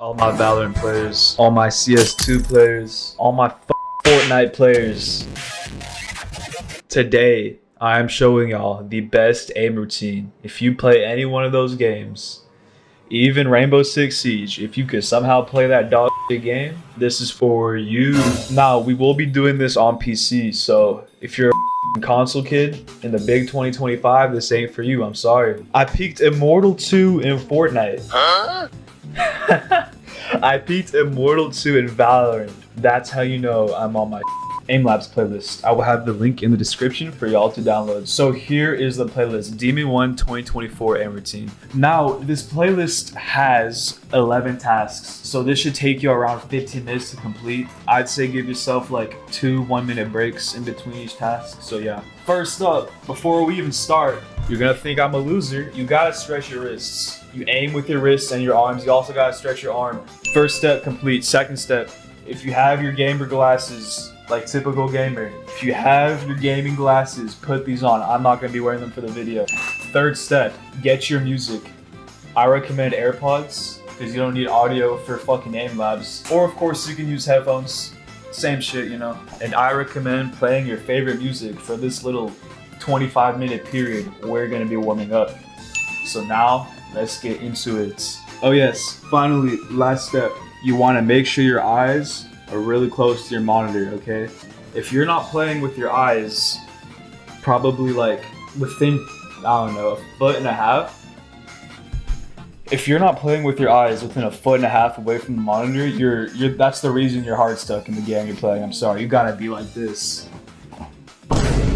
All my Valorant players, all my CS2 players, all my Fortnite players. Today, I am showing y'all the best aim routine. If you play any one of those games, even Rainbow Six Siege, if you could somehow play that dog shit game, this is for you. Now, we will be doing this on PC, so if you're a console kid in the big 2025, this ain't for you, I'm sorry. I peaked Immortal 2 in Fortnite. Huh? I peaked Immortal 2 in Valorant. That's how you know I'm on my Aimlabs playlist. I will have the link in the description for y'all to download. So here is the playlist, Demon 1 2024 aim routine. Now, this playlist has 11 tasks, so this should take you around 15 minutes to complete. I'd say give yourself like 2 1-minute breaks in between each task, so yeah. First up, before we even start, you're gonna think I'm a loser. You gotta stretch your wrists. You aim with your wrists and your arms. You also gotta stretch your arm. First step complete. Second step, if you have your gamer glasses, like typical gamer, if you have your gaming glasses, put these on. I'm not gonna be wearing them for the video. Third step, get your music. I recommend AirPods because you don't need audio for fucking aim labs. Or of course you can use headphones. Same shit, you know. And I recommend playing your favorite music for this little 25-minute period we're gonna be warming up. So now, let's get into it. Oh yes, finally, last step. You wanna make sure your eyes are really close to your monitor, okay? If you're not playing with your eyes, probably like within, I don't know, 1.5 feet. If you're not playing with your eyes within 1.5 feet away from the monitor, you're that's the reason you're hard stuck in the game you're playing. I'm sorry, you gotta be like this.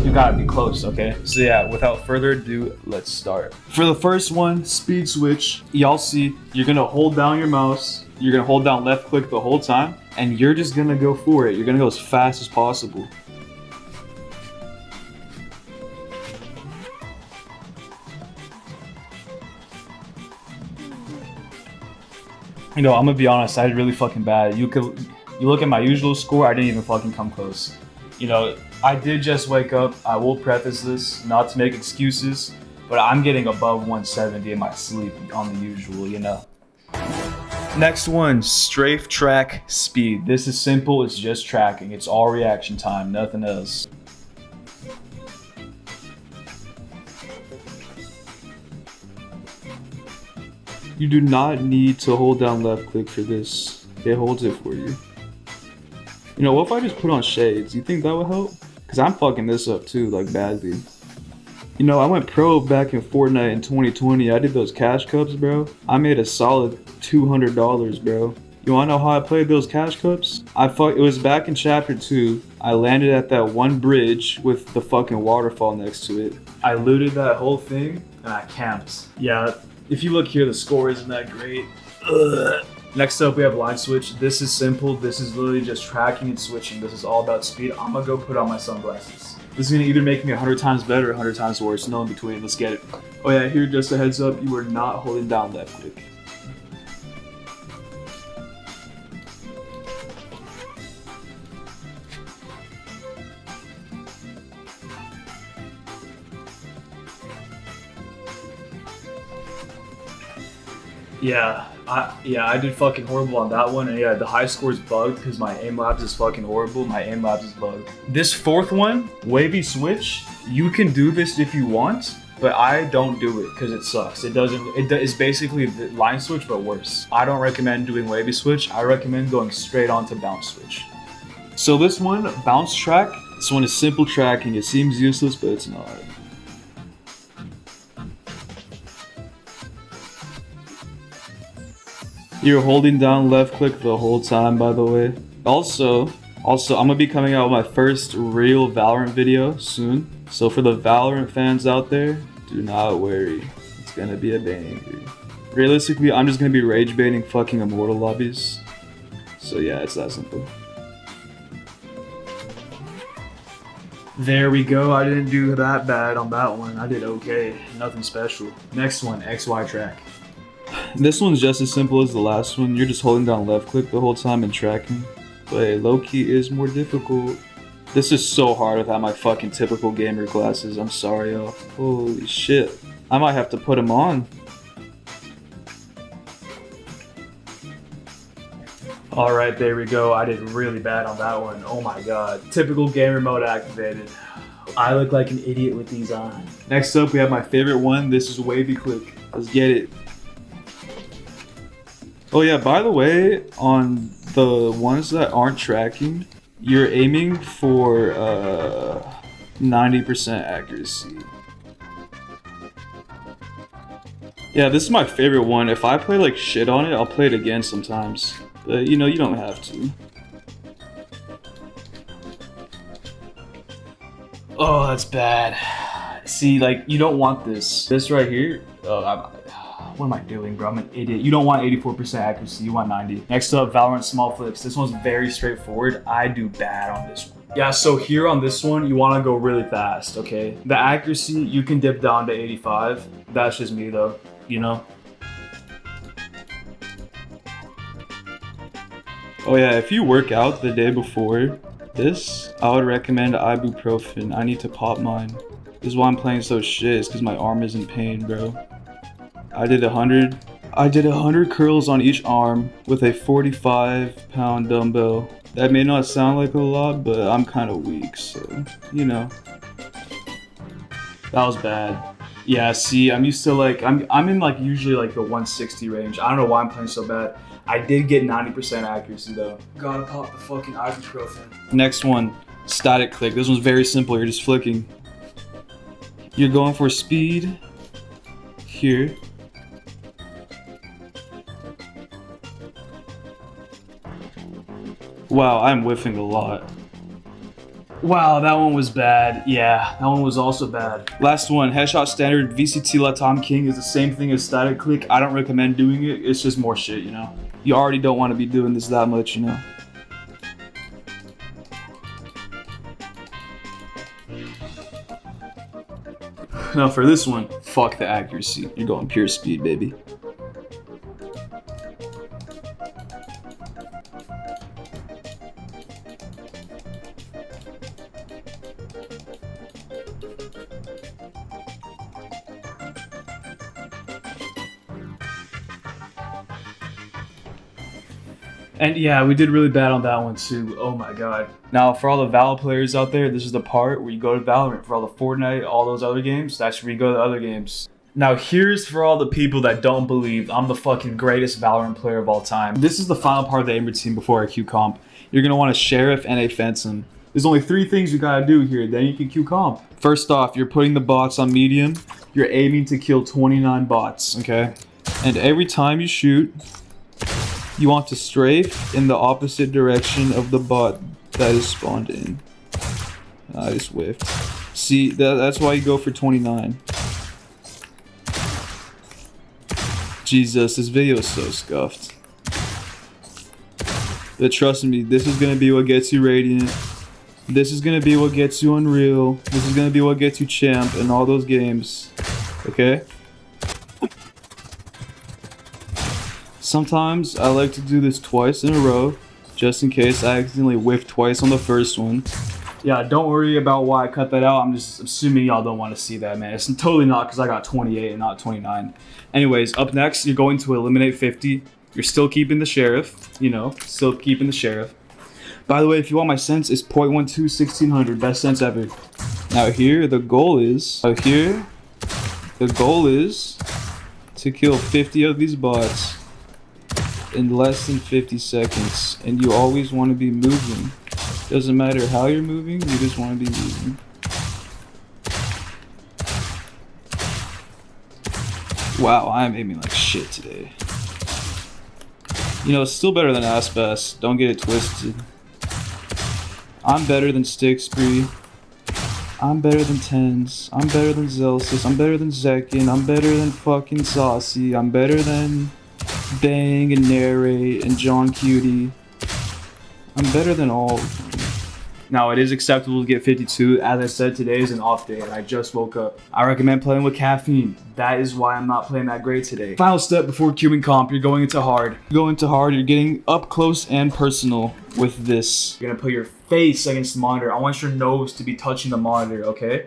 You gotta be close, okay? So yeah, without further ado, let's start. For the first one, speed switch. Y'all see, you're gonna hold down your mouse, you're gonna hold down left click the whole time, and you're just gonna go for it. You're gonna go as fast as possible. You know, I'm gonna be honest, I did really fucking bad. You look at my usual score, I didn't even fucking come close. You know, I did just wake up. I will preface this, not to make excuses, but I'm getting above 170 in my sleep on the usual, you know. Next one, strafe track speed. This is simple, it's just tracking. It's all reaction time, nothing else. You do not need to hold down left click for this. It holds it for you. You know, what if I just put on shades? You think that would help? Because I'm fucking this up too, like badly. You know, I went pro back in Fortnite in 2020. I did those cash cups, bro. I made a solid $200, bro. You wanna know how I played those cash cups? It was back in chapter 2. I landed at that one bridge with the fucking waterfall next to it. I looted that whole thing and I camped. Yeah, if you look here, the score isn't that great. Ugh. Next up, we have line switch. This is simple. This is literally just tracking and switching. This is all about speed. I'm gonna go put on my sunglasses. This is gonna either make me 100 times better or 100 times worse. No in between. Let's get it. Oh yeah, here, just a heads up. You are not holding down left click. Yeah, I did fucking horrible on that one, and yeah, the high score is bugged because my aim labs is fucking horrible. My aim labs is bugged. This fourth one, wavy switch, you can do this if you want, but I don't do it because it sucks. It is basically the line switch, but worse. I don't recommend doing wavy switch. I recommend going straight on to bounce switch. So this one, bounce track, this one is simple tracking. It seems useless, but it's not. You're holding down left click the whole time, by the way. Also, I'm gonna be coming out with my first real Valorant video soon. So for the Valorant fans out there, do not worry. It's gonna be a banger. Realistically, I'm just gonna be rage baiting fucking Immortal lobbies. So yeah, it's that simple. There we go. I didn't do that bad on that one. I did okay. Nothing special. Next one, XY track. This one's just as simple as the last one. You're just holding down left click the whole time and tracking. But low-key is more difficult. This is so hard without my fucking typical gamer glasses. I'm sorry, y'all. Holy shit. I might have to put them on. All right, there we go. I did really bad on that one. Oh my god. Typical gamer mode activated. I look like an idiot with these on. Next up, we have my favorite one. This is wavy click. Let's get it. Oh yeah, by the way, on the ones that aren't tracking, you're aiming for 90% accuracy. Yeah, this is my favorite one. If I play like shit on it, I'll play it again sometimes. But you know, you don't have to. Oh, that's bad. See, like, you don't want this. This right here, what am I doing, bro? I'm an idiot. You don't want 84% accuracy, you want 90. Next up, Valorant small flips. This one's very straightforward. I do bad on this one. Yeah, so here on this one, you want to go really fast, okay? The accuracy, you can dip down to 85. That's just me though, you know? Oh yeah, if you work out the day before this, I would recommend ibuprofen. I need to pop mine. This is why I'm playing so shit, is because my arm is in pain, bro. I did 100 curls on each arm with a 45-pound dumbbell. That may not sound like a lot, but I'm kind of weak, so, you know. That was bad. Yeah, see, I'm used to like, I'm in like usually like the 160 range. I don't know why I'm playing so bad. I did get 90% accuracy though. Gotta pop the fucking ibuprofen. Next one, static click. This one's very simple, you're just flicking. You're going for speed here. Wow, I'm whiffing a lot. Wow, that one was bad. Yeah, that one was also bad. Last one, headshot standard VCT Latam King is the same thing as static click. I don't recommend doing it. It's just more shit, you know? You already don't want to be doing this that much, you know? Now for this one, fuck the accuracy. You're going pure speed, baby. And yeah, we did really bad on that one too. Oh my god. Now, for all the Val players out there, this is the part where you go to Valorant. For all the Fortnite, all those other games, that's where you go to other games. Now, here's for all the people that don't believe I'm the fucking greatest Valorant player of all time. This is the final part of the aim routine before I Q comp. You're gonna want a Sheriff and a Phantom. There's only 3 things you gotta do here, then you can Q comp. First off, you're putting the bots on medium. You're aiming to kill 29 bots, okay? And every time you shoot, you want to strafe in the opposite direction of the bot that is spawned in. I just whiffed. See, that's why you go for 29. Jesus, this video is so scuffed. But trust me, this is gonna be what gets you Radiant. This is gonna be what gets you Unreal. This is gonna be what gets you Champ in all those games. Okay? Sometimes I like to do this twice in a row, just in case I accidentally whiffed twice on the first one. Yeah, don't worry about why I cut that out. I'm just assuming y'all don't want to see that, man. It's totally not because I got 28 and not 29. Anyways, up next, you're going to eliminate 50. You're still keeping the Sheriff, you know, still keeping the Sheriff. By the way, if you want my sense, it's 0.12 1600, best sense ever. Now here, the goal is to kill 50 of these bots in less than 50 seconds, and you always want to be moving. Doesn't matter how you're moving, you just want to be moving. Wow, I'm aiming like shit today. You know, it's still better than Aspas, don't get it twisted. I'm better than Stick Spree. I'm better than Tens. I'm better than Zelsis. I'm better than Zekin. I'm better than fucking Saucy. I'm better than Bang and Narrate and John Cutie. I'm better than all of them. Now, it is acceptable to get 52. As I said, today is an off day and I just woke up. I recommend playing with caffeine. That is why I'm not playing that great today. Final step before queuing comp, you're going into hard. You're getting up close and personal with this. You're gonna put your face against the monitor. I want your nose to be touching the monitor, okay?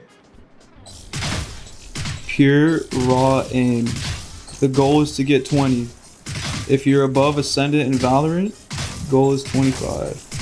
Pure raw aim. The goal is to get 20. If you're above Ascendant in Valorant, Goal is 25.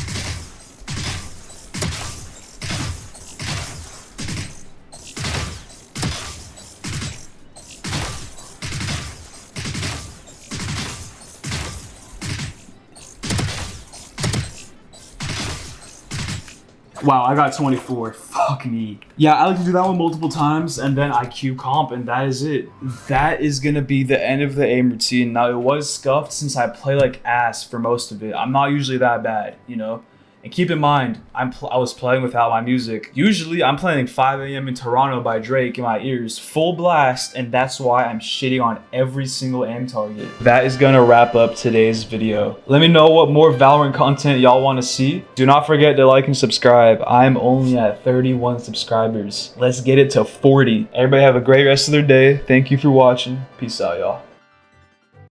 Wow, I got 24. Fuck me. Yeah, I like to do that one multiple times and then I queue comp and that is it. That is gonna be the end of the aim routine. Now it was scuffed since I play like ass for most of it. I'm not usually that bad, you know? And keep in mind, I was playing without my music. Usually I'm playing 5 a.m. in Toronto by Drake in my ears, full blast, and that's why I'm shitting on every single aim target. That is gonna wrap up today's video. Let me know what more Valorant content y'all wanna see. Do not forget to like and subscribe. I'm only at 31 subscribers. Let's get it to 40. Everybody have a great rest of their day. Thank you for watching. Peace out, y'all.